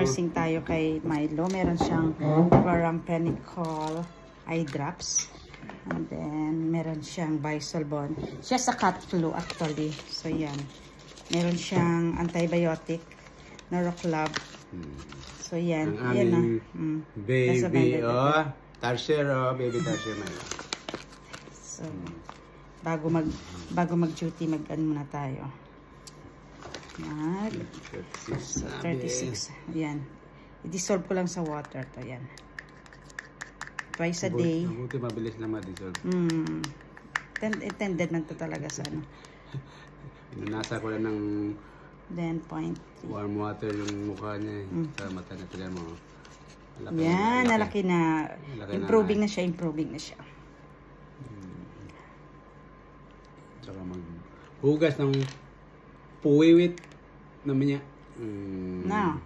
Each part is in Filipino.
nursing tayo kay Milo. Meron siyang Chloramphenicol eye drops. And then, meron siyang Bisolbon. Siya sa cat flu actually. So, yan. Meron siyang antibiotic, Noroclub. So, yan. Yan na. Baby, Tarsier, baby Tarsier. So, bago mag-duty, mag-ano muna tayo. 36. Ayan. I-dissolve ko lang sa water to. Ayan. Twice a day. Buti mabilis na ma-dissolve. Intended man to talaga sa ano. Nasa ko lang ng then 0.3. Warm water yung mukha niya sa mata na tiyan mo. Yan, nalaki na. Improving na siya. Saka maghugas ng puwiwit naman niya. Now,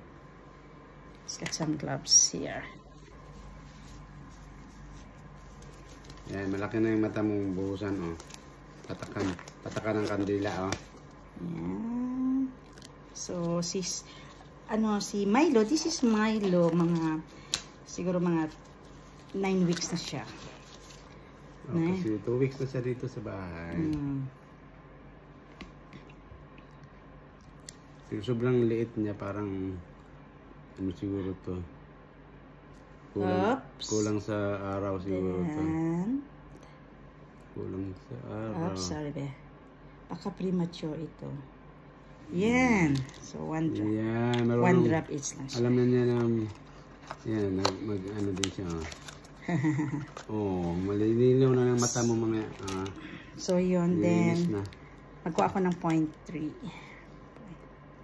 let's get some gloves here. Yan, malaki na yung mata mong buhusan, patakan ng kandila, Yan. So, si Milo, this is Milo, siguro mga 9 weeks na siya. Kasi 2 weeks na siya dito sa bahay. Sobrang liit niya, parang ano siguro to. Kulang sa araw siguro to. Kulang sa araw. Sorry be. Baka premature ito. Yan. So, 1 drop. Yan. 1 drop each lang siya. Alam na niya na, yan, ano din siya. Malilinaw na ng mata mo mga. So, yun din. Magkuha ako ng 0.3.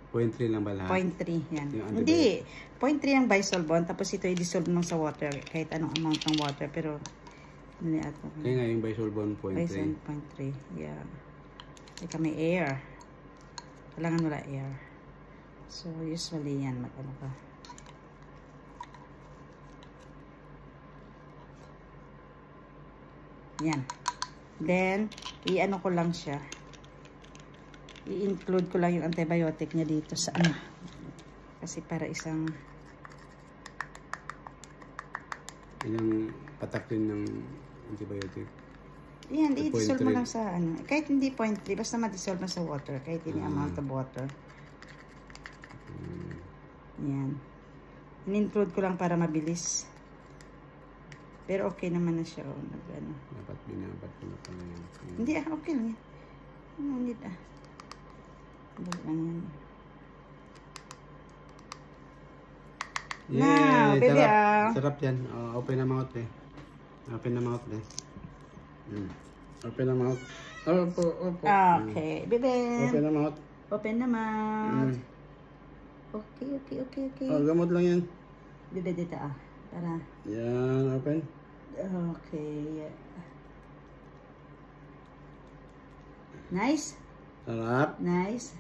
0.3 lang ba lahat? 0.3, yan. Hindi. 0.3 ang Bisolbon. Tapos ito i-dissolve lang sa water. Kahit anong amount ng water. Pero, hindi ato. Kaya nga yung Bisolbon 0.3. 0.3, yeah. Teka, may air. Kailangan wala air. So, usually yan. Mag-ano ka. Yan. Then, i-ano ko lang siya. I-include ko lang yung antibiotic niya dito sa ano. Kasi para isang... Ilang patak din ng antibiotic? Yan, i-dissolve mo lang sa ano. Kahit hindi 0.3, basta ma-dissolve na sa water. Kahit hindi amount of water. Yan. In-include ko lang para mabilis. Pero okay naman na siya. Ano. Dapat binabat ko na pala yun. Hindi okay lang yan. Hindi lang yan. Yeah, now, baby, sarap yan. Open na mouth eh. Open na mouth eh. Open na mouth. Opo. Okay, baby. Open na mouth. Open na mouth. Okay. Gamot lang yan. Baby, dito para. Yan, open. Okay. Nice? Sarap. Nice.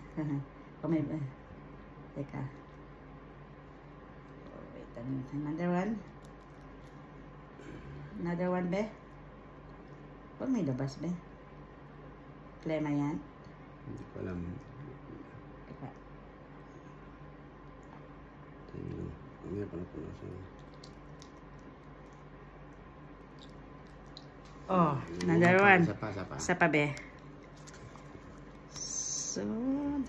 Kamay ba? Teka. Wait a minute. Another one. Another one, be? Huwag may labas, be? Plema yan? Hindi ko alam. Teka. Hindi pa na siya. Another one. Sapa. Sapa, be? So,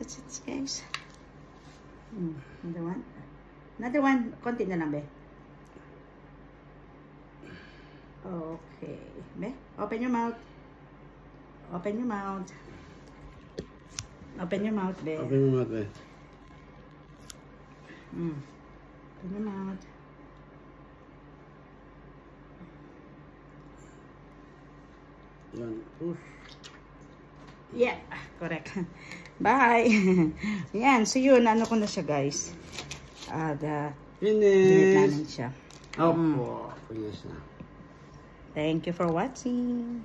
that's it, guys. Another one. Another one. Konti na lang, be. Okay. Be? Open your mouth. Open your mouth. Open your mouth, be. Open your mouth, be. Open your mouth. Yan. Oof. Yeah, correct. Bye. Yan, so yun, ano ko na siya, guys. Finish. Siya. Opo. Finish na. Thank you for watching.